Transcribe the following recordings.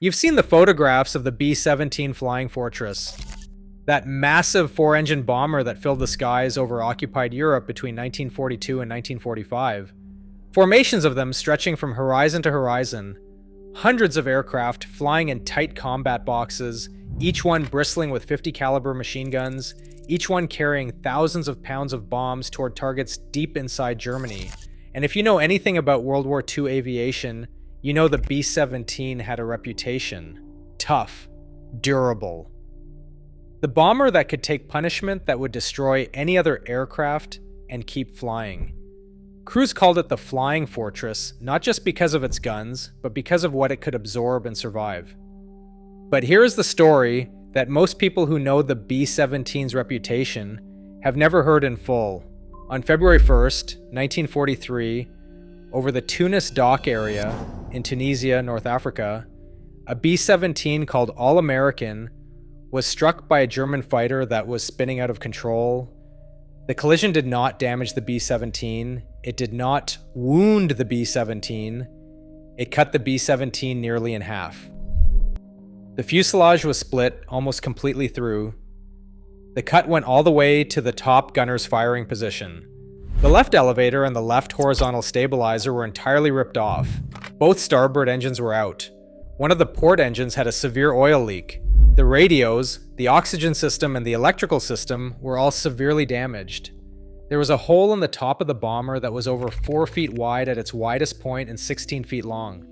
You've seen the photographs of the B-17 Flying Fortress, that massive four-engine bomber that filled the skies over occupied Europe between 1942 and 1945. Formations of them stretching from horizon to horizon, hundreds of aircraft flying in tight combat boxes, each one bristling with 50 caliber machine guns, each one carrying thousands of pounds of bombs toward targets deep inside Germany. And if you know anything about World War II aviation, you know the B-17 had a reputation. Tough, durable. The bomber that could take punishment that would destroy any other aircraft and keep flying. Crews called it the Flying Fortress, not just because of its guns, but because of what it could absorb and survive. But here is the story that most people who know the B-17's reputation have never heard in full. On February 1st, 1943, over the Tunis dock area in Tunisia, North Africa, a B-17 called All-American was struck by a German fighter that was spinning out of control. The collision did not damage the B-17. It did not wound the B-17. It cut the B-17 nearly in half. The fuselage was split almost completely through. The cut went all the way to the top gunner's firing position. The left elevator and the left horizontal stabilizer were entirely ripped off. Both starboard engines were out. One of the port engines had a severe oil leak. The radios, the oxygen system, and the electrical system were all severely damaged. There was a hole in the top of the bomber that was over 4 feet wide at its widest point and 16 feet long.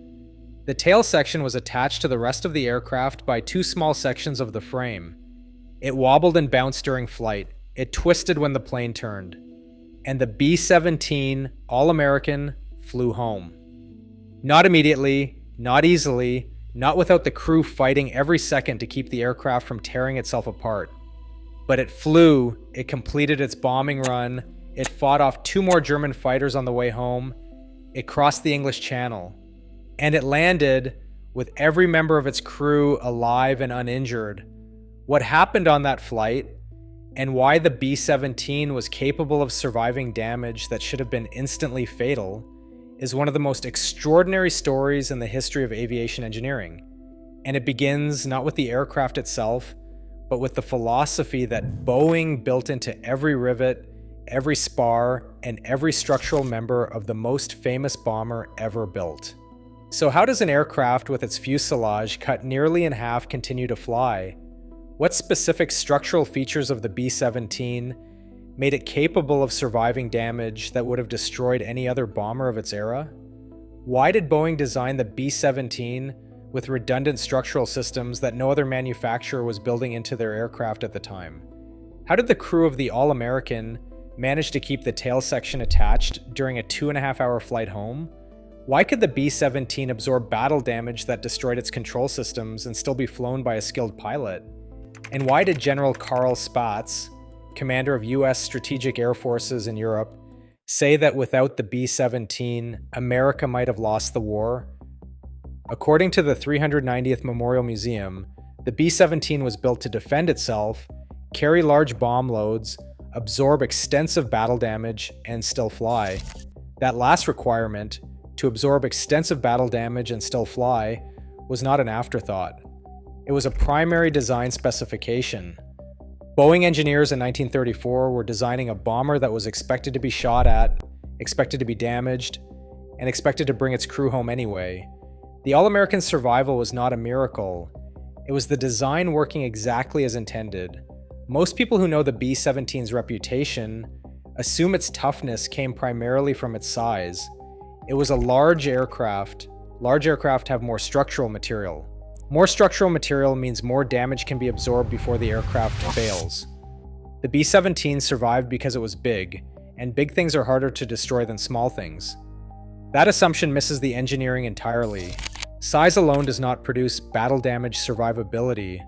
The tail section was attached to the rest of the aircraft by two small sections of the frame. It wobbled and bounced during flight. It twisted when the plane turned. And the B-17 All-American flew home. Not immediately, not easily, not without the crew fighting every second to keep the aircraft from tearing itself apart. But it flew, it completed its bombing run, it fought off 2 more German fighters on the way home, it crossed the English Channel, and it landed with every member of its crew alive and uninjured. What happened on that flight, and why the B-17 was capable of surviving damage that should have been instantly fatal, is one of the most extraordinary stories in the history of aviation engineering. And it begins not with the aircraft itself, but with the philosophy that Boeing built into every rivet, every spar, and every structural member of the most famous bomber ever built. So how does an aircraft with its fuselage cut nearly in half continue to fly? What specific structural features of the B-17 made it capable of surviving damage that would have destroyed any other bomber of its era? Why did Boeing design the B-17 with redundant structural systems that no other manufacturer was building into their aircraft at the time? How did the crew of the All-American manage to keep the tail section attached during a 2.5-hour flight home? Why could the B-17 absorb battle damage that destroyed its control systems and still be flown by a skilled pilot? And why did General Karl Spaatz, commander of US strategic air forces in Europe, say that without the B-17, America might have lost the war? According to the 390th Memorial Museum, the B-17 was built to defend itself, carry large bomb loads, absorb extensive battle damage, and still fly. That last requirement, to absorb extensive battle damage and still fly, was not an afterthought. It was a primary design specification. Boeing engineers in 1934 were designing a bomber that was expected to be shot at, expected to be damaged, and expected to bring its crew home anyway. The All-American's survival was not a miracle. It was the design working exactly as intended. Most people who know the B-17's reputation assume its toughness came primarily from its size. It was a large aircraft. Large aircraft have more structural material. More structural material means more damage can be absorbed before the aircraft fails. The B-17 survived because it was big, and big things are harder to destroy than small things. That assumption misses the engineering entirely. Size alone does not produce battle damage survivability.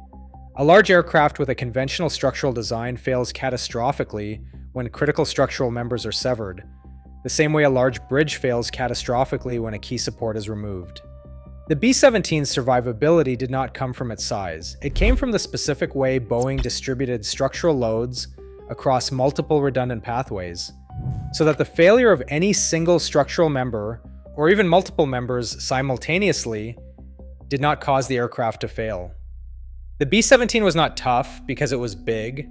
A large aircraft with a conventional structural design fails catastrophically when critical structural members are severed, the same way a large bridge fails catastrophically when a key support is removed. The B-17's survivability did not come from its size. It came from the specific way Boeing distributed structural loads across multiple redundant pathways, so that the failure of any single structural member, or even multiple members simultaneously, did not cause the aircraft to fail. The B-17 was not tough because it was big.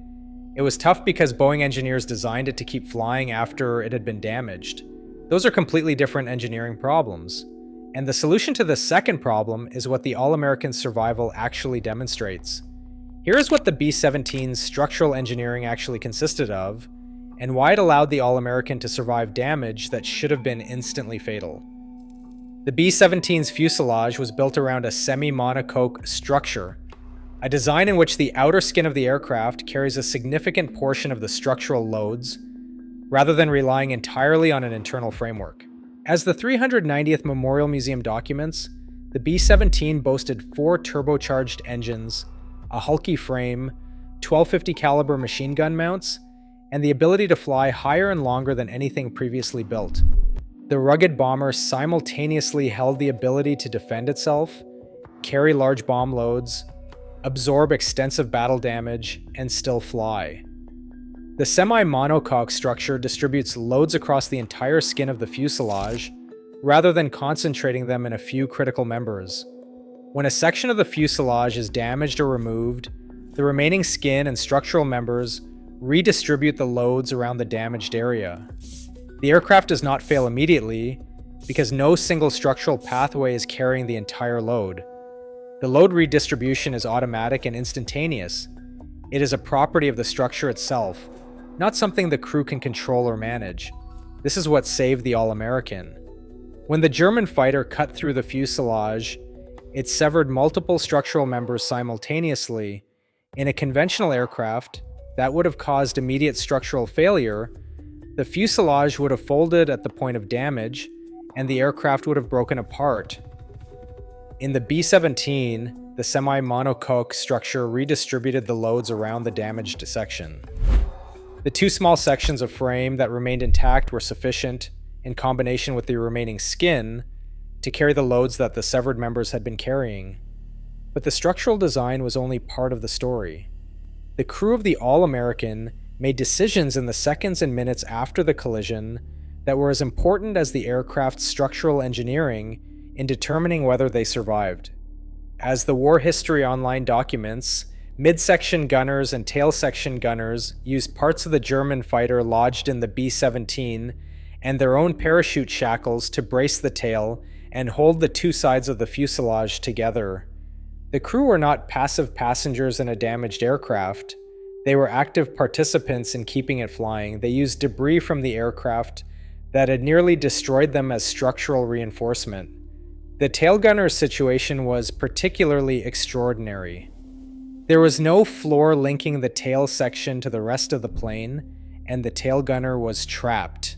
It was tough because Boeing engineers designed it to keep flying after it had been damaged. Those are completely different engineering problems. And the solution to the second problem is what the All-American survival actually demonstrates. Here is what the B-17's structural engineering actually consisted of, and why it allowed the All-American to survive damage that should have been instantly fatal. The B-17's fuselage was built around a semi-monocoque structure, a design in which the outer skin of the aircraft carries a significant portion of the structural loads, rather than relying entirely on an internal framework. As the 390th Memorial Museum documents, the B-17 boasted 4 turbocharged engines, a hulky frame, 1250 caliber machine gun mounts, and the ability to fly higher and longer than anything previously built. The rugged bomber simultaneously held the ability to defend itself, carry large bomb loads, absorb extensive battle damage, and still fly. The semi-monocoque structure distributes loads across the entire skin of the fuselage, rather than concentrating them in a few critical members. When a section of the fuselage is damaged or removed, the remaining skin and structural members redistribute the loads around the damaged area. The aircraft does not fail immediately, because no single structural pathway is carrying the entire load. The load redistribution is automatic and instantaneous. It is a property of the structure itself, not something the crew can control or manage. This is what saved the All-American. When the German fighter cut through the fuselage, it severed multiple structural members simultaneously. In a conventional aircraft, that would have caused immediate structural failure. The fuselage would have folded at the point of damage, and the aircraft would have broken apart. In the B-17, the semi-monocoque structure redistributed the loads around the damaged section. The 2 small sections of frame that remained intact were sufficient, in combination with the remaining skin, to carry the loads that the severed members had been carrying. But the structural design was only part of the story. The crew of the All-American made decisions in the seconds and minutes after the collision that were as important as the aircraft's structural engineering in determining whether they survived. As the War History Online documents, midsection gunners and tail section gunners used parts of the German fighter lodged in the B-17 and their own parachute shackles to brace the tail and hold the 2 sides of the fuselage together. The crew were not passive passengers in a damaged aircraft. They were active participants in keeping it flying. They used debris from the aircraft that had nearly destroyed them as structural reinforcement. The tail gunner's situation was particularly extraordinary. There was no floor linking the tail section to the rest of the plane, and the tail gunner was trapped.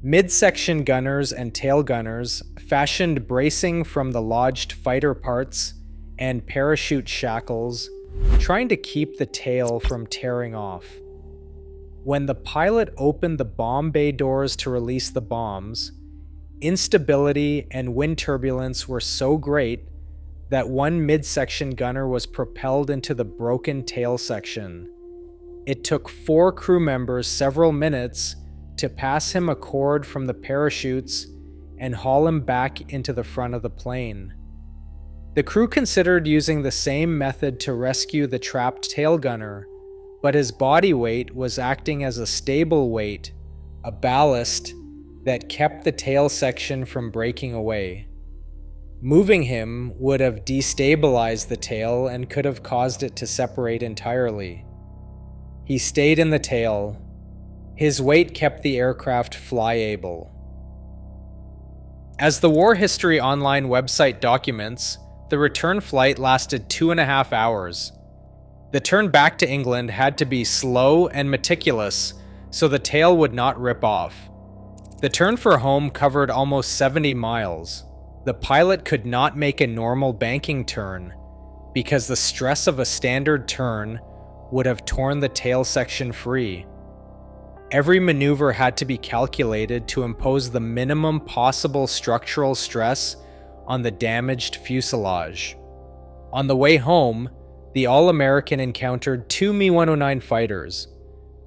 Midsection gunners and tail gunners fashioned bracing from the lodged fighter parts and parachute shackles, trying to keep the tail from tearing off. When the pilot opened the bomb bay doors to release the bombs, instability and wind turbulence were so great that one midsection gunner was propelled into the broken tail section. It took 4 crew members several minutes to pass him a cord from the parachutes and haul him back into the front of the plane. The crew considered using the same method to rescue the trapped tail gunner, but his body weight was acting as a stable weight, a ballast that kept the tail section from breaking away. Moving him would have destabilized the tail and could have caused it to separate entirely. He stayed in the tail. His weight kept the aircraft flyable. As the War History Online website documents, the return flight lasted 2.5 hours. The turn back to England had to be slow and meticulous so the tail would not rip off. The turn for home covered almost 70 miles. The pilot could not make a normal banking turn because the stress of a standard turn would have torn the tail section free. Every maneuver had to be calculated to impose the minimum possible structural stress on the damaged fuselage. On the way home, the All-American encountered 2 Me-109 fighters.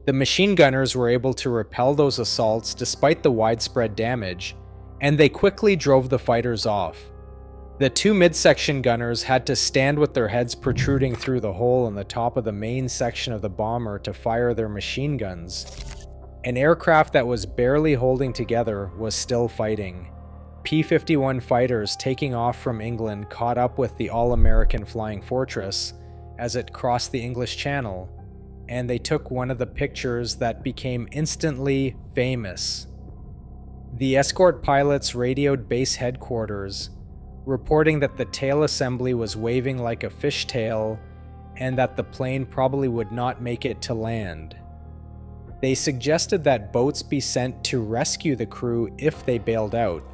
The machine gunners were able to repel those assaults despite the widespread damage, and they quickly drove the fighters off. The two midsection gunners had to stand with their heads protruding through the hole in the top of the main section of the bomber to fire their machine guns. An aircraft that was barely holding together was still fighting. P-51 fighters taking off from England caught up with the all-American Flying Fortress as it crossed the English Channel, and they took one of the pictures that became instantly famous. The escort pilots radioed base headquarters, reporting that the tail assembly was waving like a fishtail and that the plane probably would not make it to land. They suggested that boats be sent to rescue the crew if they bailed out.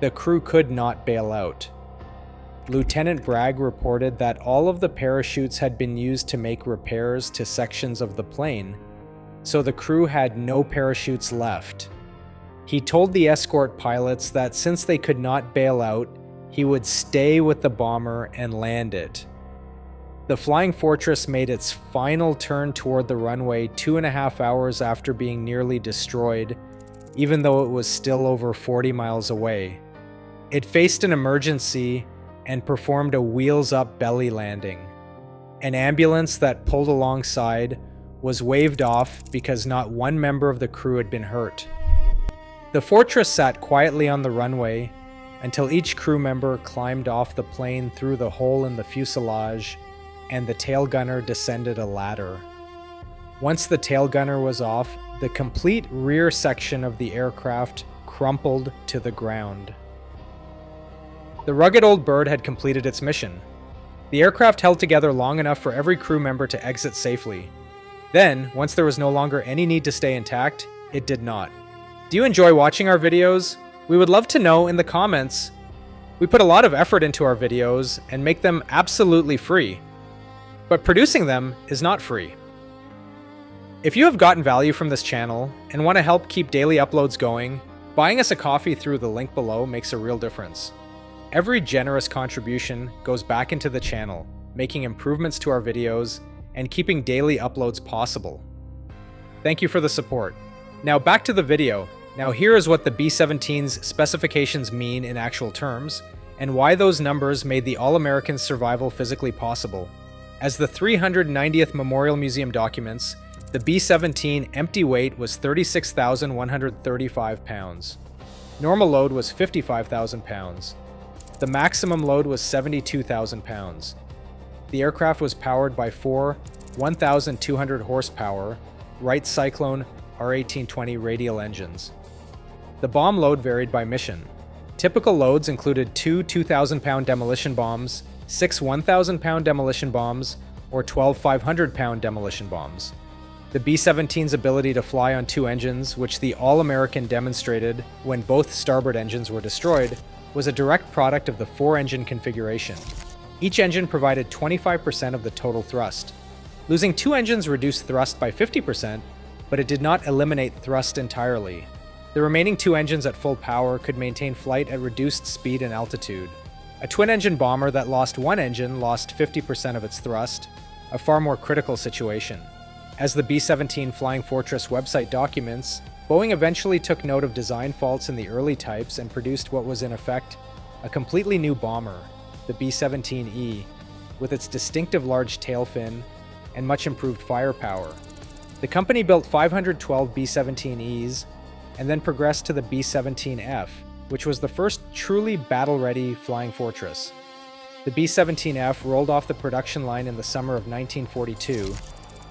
The crew could not bail out. Lieutenant Bragg reported that all of the parachutes had been used to make repairs to sections of the plane, so the crew had no parachutes left. He told the escort pilots that since they could not bail out, he would stay with the bomber and land it. The Flying Fortress made its final turn toward the runway 2.5 hours after being nearly destroyed, even though it was still over 40 miles away. It faced an emergency and performed a wheels-up belly landing. An ambulance that pulled alongside was waved off because not one member of the crew had been hurt. The Fortress sat quietly on the runway until each crew member climbed off the plane through the hole in the fuselage and the tail gunner descended a ladder. Once the tail gunner was off, the complete rear section of the aircraft crumpled to the ground. The rugged old bird had completed its mission. The aircraft held together long enough for every crew member to exit safely. Then, once there was no longer any need to stay intact, it did not. Do you enjoy watching our videos? We would love to know in the comments. We put a lot of effort into our videos and make them absolutely free. But producing them is not free. If you have gotten value from this channel and want to help keep daily uploads going, buying us a coffee through the link below makes a real difference. Every generous contribution goes back into the channel, making improvements to our videos and keeping daily uploads possible. Thank you for the support. Now back to the video. Now here is what the B-17's specifications mean in actual terms, and why those numbers made the All-American survival physically possible. As the 390th Memorial Museum documents, the B-17 empty weight was 36,135 pounds. Normal load was 55,000 pounds. The maximum load was 72,000 pounds. The aircraft was powered by four 1,200 horsepower Wright Cyclone R1820 radial engines. The bomb load varied by mission. Typical loads included two 2,000-pound demolition bombs, six 1,000-pound demolition bombs, or 12 500-pound demolition bombs. The B-17's ability to fly on two engines, which the All-American demonstrated when both starboard engines were destroyed, was a direct product of the four-engine configuration. Each engine provided 25% of the total thrust. Losing two engines reduced thrust by 50%, but it did not eliminate thrust entirely. The remaining two engines at full power could maintain flight at reduced speed and altitude. A twin-engine bomber that lost one engine lost 50% of its thrust, a far more critical situation. As the B-17 Flying Fortress website documents, Boeing eventually took note of design faults in the early types and produced what was in effect a completely new bomber, the B-17E, with its distinctive large tail fin and much improved firepower. The company built 512 B-17Es and then progressed to the B-17F, which was the first truly battle-ready Flying Fortress. The B-17F rolled off the production line in the summer of 1942,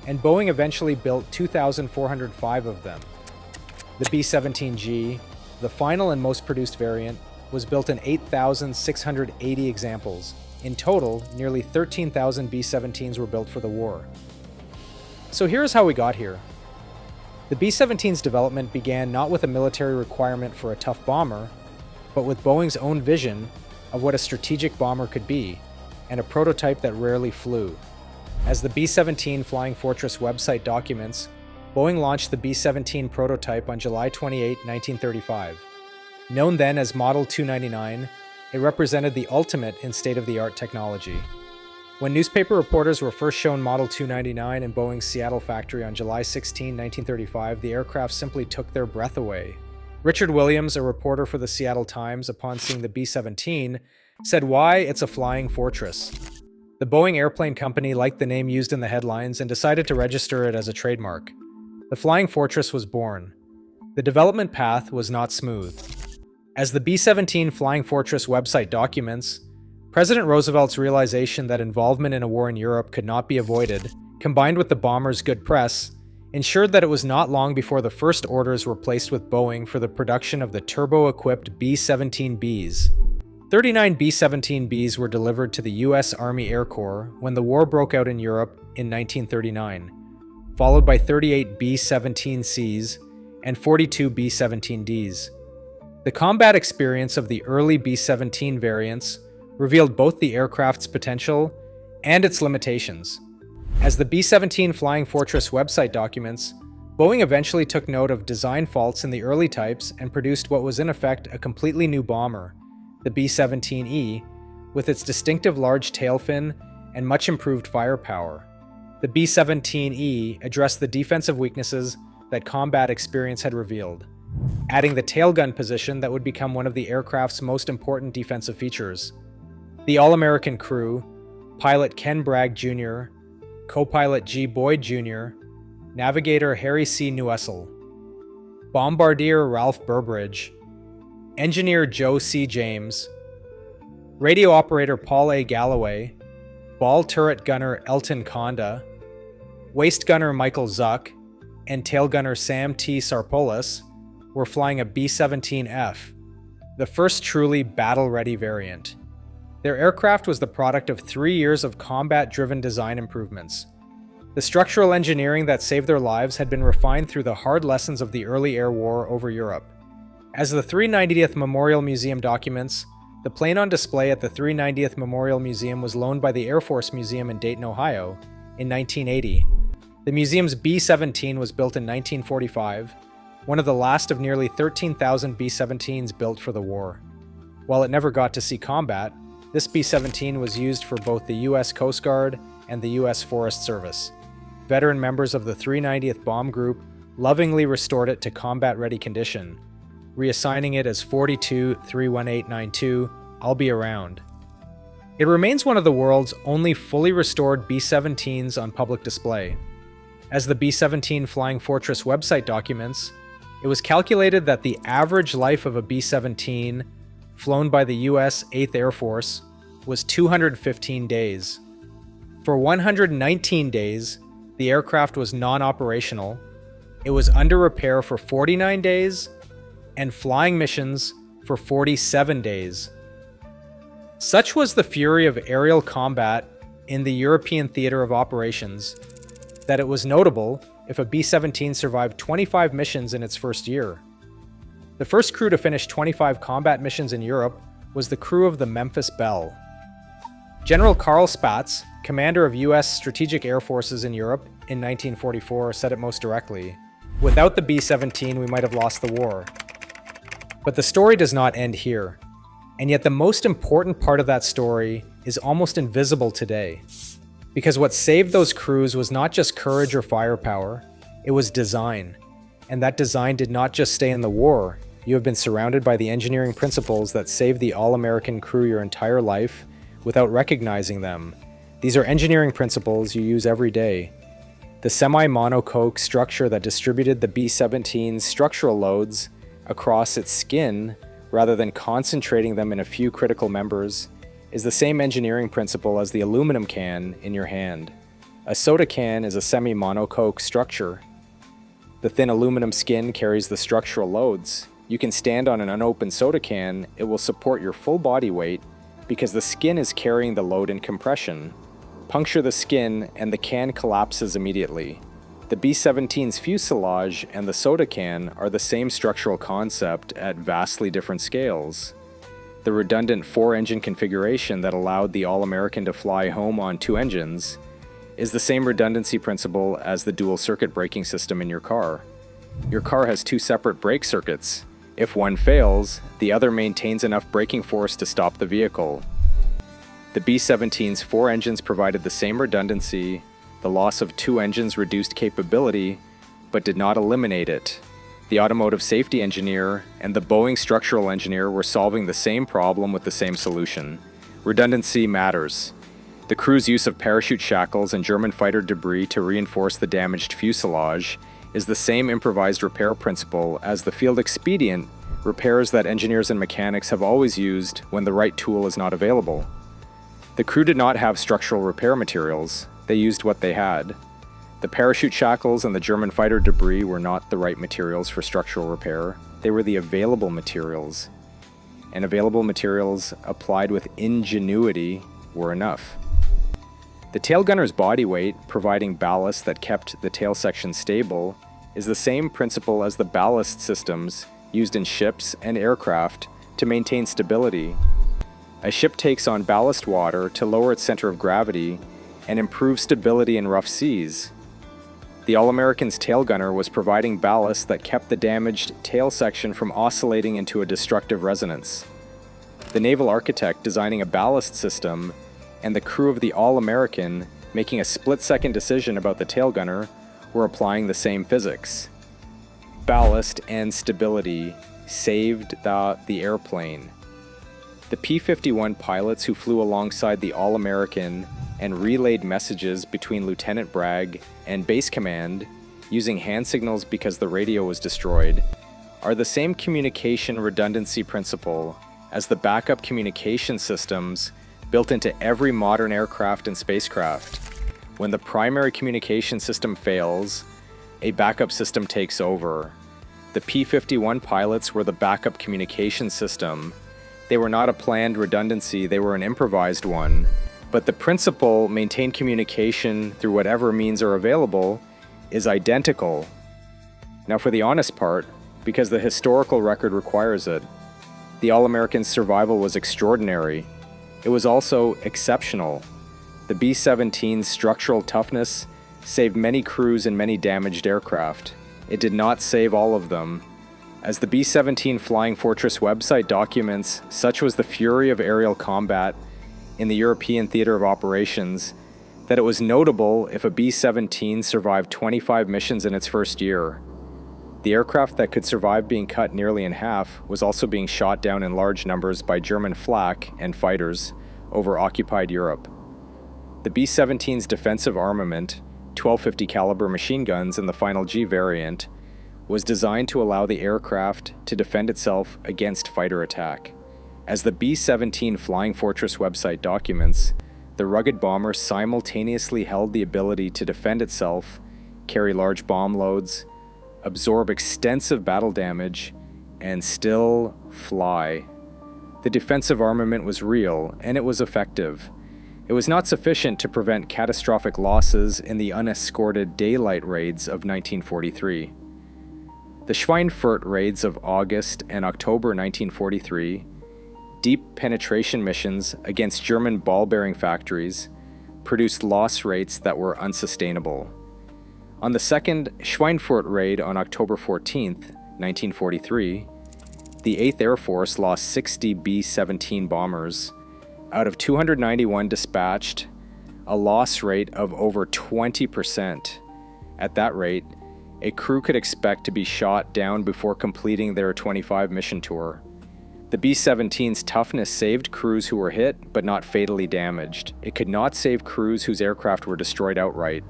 and Boeing eventually built 2,405 of them. The B-17G, the final and most produced variant, was built in 8,680 examples. In total, nearly 13,000 B-17s were built for the war. So here's how we got here. The B-17's development began not with a military requirement for a tough bomber, but with Boeing's own vision of what a strategic bomber could be, and a prototype that rarely flew. As the B-17 Flying Fortress website documents, Boeing launched the B-17 prototype on July 28, 1935. Known then as Model 299, it represented the ultimate in state-of-the-art technology. When newspaper reporters were first shown Model 299 in Boeing's Seattle factory on July 16, 1935, the aircraft simply took their breath away. Richard Williams, a reporter for the Seattle Times, upon seeing the B-17, said why it's a flying fortress. The Boeing Airplane Company liked the name used in the headlines and decided to register it as a trademark. The Flying Fortress was born. The development path was not smooth. As the B-17 Flying Fortress website documents, President Roosevelt's realization that involvement in a war in Europe could not be avoided, combined with the bomber's good press, ensured that it was not long before the first orders were placed with Boeing for the production of the turbo-equipped B-17Bs. 39 B-17Bs were delivered to the U.S. Army Air Corps when the war broke out in Europe in 1939, followed by 38 B-17Cs and 42 B-17Ds. The combat experience of the early B-17 variants revealed both the aircraft's potential and its limitations. As the B-17 Flying Fortress website documents, Boeing eventually took note of design faults in the early types and produced what was in effect a completely new bomber, the B-17E, with its distinctive large tail fin and much improved firepower. The B-17E addressed the defensive weaknesses that combat experience had revealed, adding the tailgun position that would become one of the aircraft's most important defensive features. The all-American crew, pilot Ken Bragg Jr., co-pilot G. Boyd Jr., navigator Harry C. Newessel, bombardier Ralph Burbridge, engineer Joe C. James, radio operator Paul A. Galloway, ball turret gunner Elton Conda, waist gunner Michael Zuck, and tail gunner Sam T. Sarpolis were flying a B-17F, the first truly battle-ready variant. Their aircraft was the product of 3 years of combat-driven design improvements. The structural engineering that saved their lives had been refined through the hard lessons of the early air war over Europe. As the 390th Memorial Museum documents, the plane on display at the 390th Memorial Museum was loaned by the Air Force Museum in Dayton, Ohio, in 1980. The museum's B-17 was built in 1945, one of the last of nearly 13,000 B-17s built for the war. While it never got to see combat, this B-17 was used for both the U.S. Coast Guard and the U.S. Forest Service. Veteran members of the 390th Bomb Group lovingly restored it to combat-ready condition, reassigning it as 42-31892, I'll be around. It remains one of the world's only fully restored B-17s on public display. As the B-17 Flying Fortress website documents, it was calculated that the average life of a B-17 flown by the U.S. 8th Air Force was 215 days. For 119 days, the aircraft was non-operational, it was under repair for 49 days, and flying missions for 47 days. Such was the fury of aerial combat in the European theater of operations that it was notable if a B-17 survived 25 missions in its first year. The first crew to finish 25 combat missions in Europe was the crew of the Memphis Belle. General Carl Spaatz, commander of U.S. Strategic Air Forces in Europe in 1944, said it most directly, "Without the B-17, we might have lost the war." But the story does not end here. And yet the most important part of that story is almost invisible today. Because what saved those crews was not just courage or firepower, it was design. And that design did not just stay in the war. You have been surrounded by the engineering principles that saved the all-American crew your entire life without recognizing them. These are engineering principles you use every day. The semi-monocoque structure that distributed the B-17's structural loads across its skin rather than concentrating them in a few critical members is the same engineering principle as the aluminum can in your hand. A soda can is a semi-monocoque structure. The thin aluminum skin carries the structural loads. You can stand on an unopened soda can, it will support your full body weight because the skin is carrying the load in compression. Puncture the skin and the can collapses immediately. The B-17's fuselage and the soda can are the same structural concept at vastly different scales. The redundant 4-engine configuration that allowed the All-American to fly home on 2 engines is the same redundancy principle as the dual-circuit braking system in your car. Your car has 2 separate brake circuits. If one fails, the other maintains enough braking force to stop the vehicle. The B-17's 4 engines provided the same redundancy. The loss of 2 engines reduced capability, but did not eliminate it. The automotive safety engineer and the Boeing structural engineer were solving the same problem with the same solution. Redundancy matters. The crew's use of parachute shackles and German fighter debris to reinforce the damaged fuselage is the same improvised repair principle as the field expedient repairs that engineers and mechanics have always used when the right tool is not available. The crew did not have structural repair materials, they used what they had. The parachute shackles and the German fighter debris were not the right materials for structural repair, they were the available materials. And available materials applied with ingenuity were enough. The tail gunner's body weight, providing ballast that kept the tail section stable, is the same principle as the ballast systems used in ships and aircraft to maintain stability. A ship takes on ballast water to lower its center of gravity and improve stability in rough seas. The All-American's tail gunner was providing ballast that kept the damaged tail section from oscillating into a destructive resonance. The naval architect designing a ballast system and the crew of the All-American making a split-second decision about the tail gunner were applying the same physics. Ballast and stability saved the airplane. The P-51 pilots who flew alongside the All-American and relayed messages between Lieutenant Bragg and Base Command using hand signals because the radio was destroyed are the same communication redundancy principle as the backup communication systems built into every modern aircraft and spacecraft. When the primary communication system fails, a backup system takes over. The P-51 pilots were the backup communication system. They were not a planned redundancy, they were an improvised one. But the principle, maintain communication through whatever means are available, is identical. Now for the honest part, because the historical record requires it, the All-American's survival was extraordinary. It was also exceptional. The B-17's structural toughness saved many crews and many damaged aircraft. It did not save all of them. As the B-17 Flying Fortress website documents, such was the fury of aerial combat in the European theater of operations that it was notable if a B-17 survived 25 missions in its first year. The aircraft that could survive being cut nearly in half was also being shot down in large numbers by German flak and fighters over occupied Europe. The B-17's defensive armament, 1250 caliber machine guns in the final G variant, was designed to allow the aircraft to defend itself against fighter attack. As the B-17 Flying Fortress website documents, the rugged bomber simultaneously held the ability to defend itself, carry large bomb loads, absorb extensive battle damage, and still fly. The defensive armament was real, and it was effective. It was not sufficient to prevent catastrophic losses in the unescorted daylight raids of 1943. The Schweinfurt raids of August and October 1943, deep penetration missions against German ball-bearing factories, produced loss rates that were unsustainable. On the second Schweinfurt raid on October 14, 1943, the 8th Air Force lost 60 B-17 bombers. Out of 291 dispatched, a loss rate of over 20%. At that rate, a crew could expect to be shot down before completing their 25 mission tour. The B-17's toughness saved crews who were hit but not fatally damaged. It could not save crews whose aircraft were destroyed outright.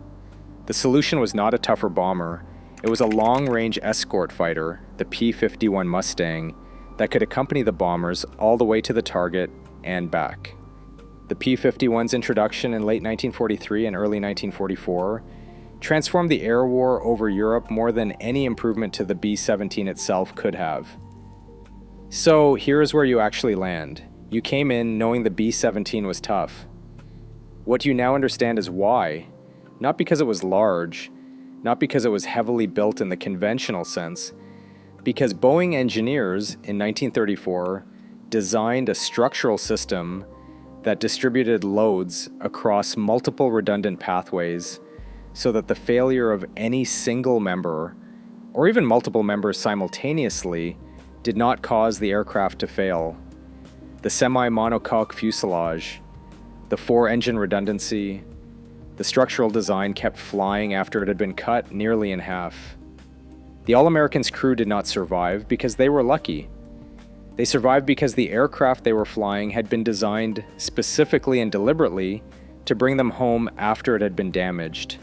The solution was not a tougher bomber. It was a long-range escort fighter, the P-51 Mustang, that could accompany the bombers all the way to the target and back. The P-51's introduction in late 1943 and early 1944 transformed the air war over Europe more than any improvement to the B-17 itself could have. So here is where you actually land. You came in knowing the B-17 was tough. What you now understand is why. Not because it was large, not because it was heavily built in the conventional sense, because Boeing engineers in 1934 designed a structural system that distributed loads across multiple redundant pathways so that the failure of any single member, or even multiple members simultaneously, did not cause the aircraft to fail. The semi-monocoque fuselage, the four-engine redundancy, the structural design kept flying after it had been cut nearly in half. The All-American's crew did not survive because they were lucky. They survived because the aircraft they were flying had been designed specifically and deliberately to bring them home after it had been damaged.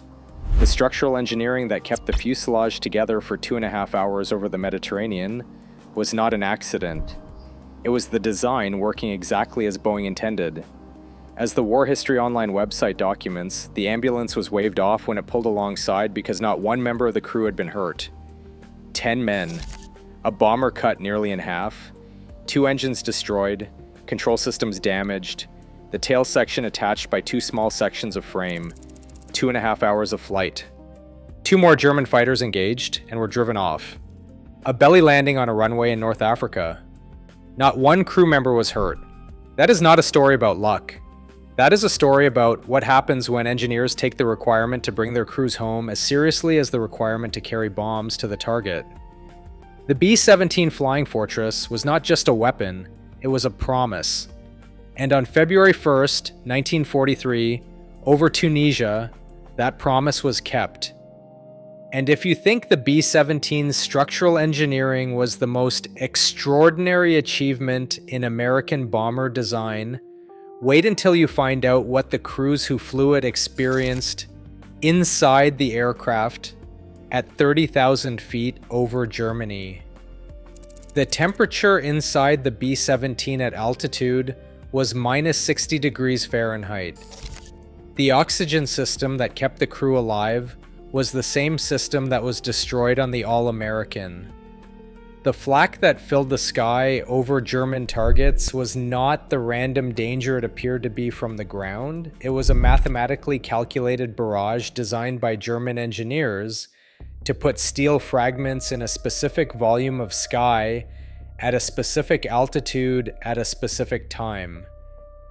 The structural engineering that kept the fuselage together for 2.5 hours over the Mediterranean was not an accident. It was the design working exactly as Boeing intended. As the War History Online website documents, the ambulance was waved off when it pulled alongside because not one member of the crew had been hurt. 10 men, a bomber cut nearly in half, 2 engines destroyed, control systems damaged, the tail section attached by 2 small sections of frame, 2.5 hours of flight. 2 more German fighters engaged and were driven off. A belly landing on a runway in North Africa. Not one crew member was hurt. That is not a story about luck. That is a story about what happens when engineers take the requirement to bring their crews home as seriously as the requirement to carry bombs to the target. The B-17 Flying Fortress was not just a weapon, it was a promise. And on February 1st, 1943, over Tunisia, that promise was kept. And if you think the B-17's structural engineering was the most extraordinary achievement in American bomber design, wait until you find out what the crews who flew it experienced inside the aircraft at 30,000 feet over Germany. The temperature inside the B-17 at altitude was minus 60 degrees Fahrenheit. The oxygen system that kept the crew alive was the same system that was destroyed on the All-American. The flak that filled the sky over German targets was not the random danger it appeared to be from the ground. It was a mathematically calculated barrage designed by German engineers to put steel fragments in a specific volume of sky at a specific altitude at a specific time.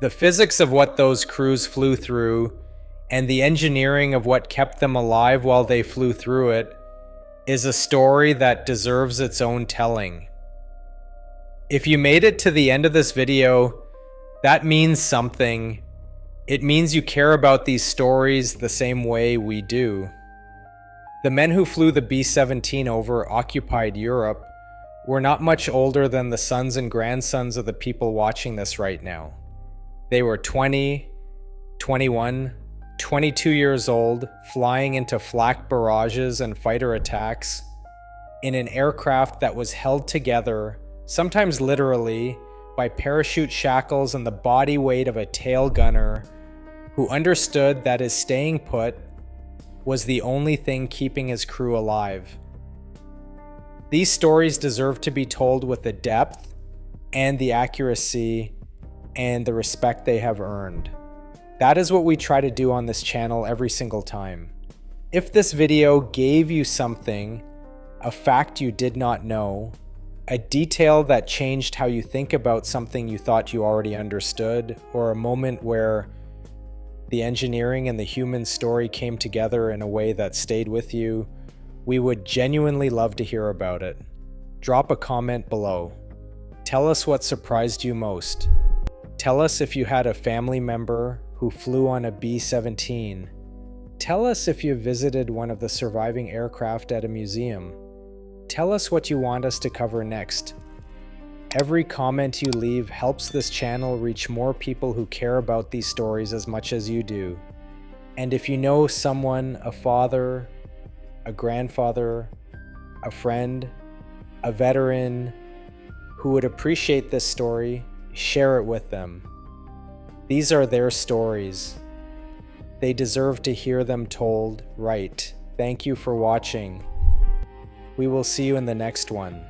The physics of what those crews flew through and the engineering of what kept them alive while they flew through it is a story that deserves its own telling. If you made it to the end of this video, that means something. It means you care about these stories the same way we do. The men who flew the B-17 over occupied Europe were not much older than the sons and grandsons of the people watching this right now. They were 20, 21, 22 years old, flying into flak barrages and fighter attacks in an aircraft that was held together, sometimes literally, by parachute shackles and the body weight of a tail gunner who understood that his staying put was the only thing keeping his crew alive. These stories deserve to be told with the depth and the accuracy and the respect they have earned. That is what we try to do on this channel every single time. If this video gave you something, a fact you did not know, a detail that changed how you think about something you thought you already understood, or a moment where the engineering and the human story came together in a way that stayed with you, we would genuinely love to hear about it. Drop a comment below. Tell us what surprised you most. Tell us if you had a family member who flew on a B-17. Tell us if you visited one of the surviving aircraft at a museum. Tell us what you want us to cover next. Every comment you leave helps this channel reach more people who care about these stories as much as you do. And if you know someone, a father, a grandfather, a friend, a veteran, who would appreciate this story, share it with them. These are their stories. They deserve to hear them told right. Thank you for watching. We will see you in the next one.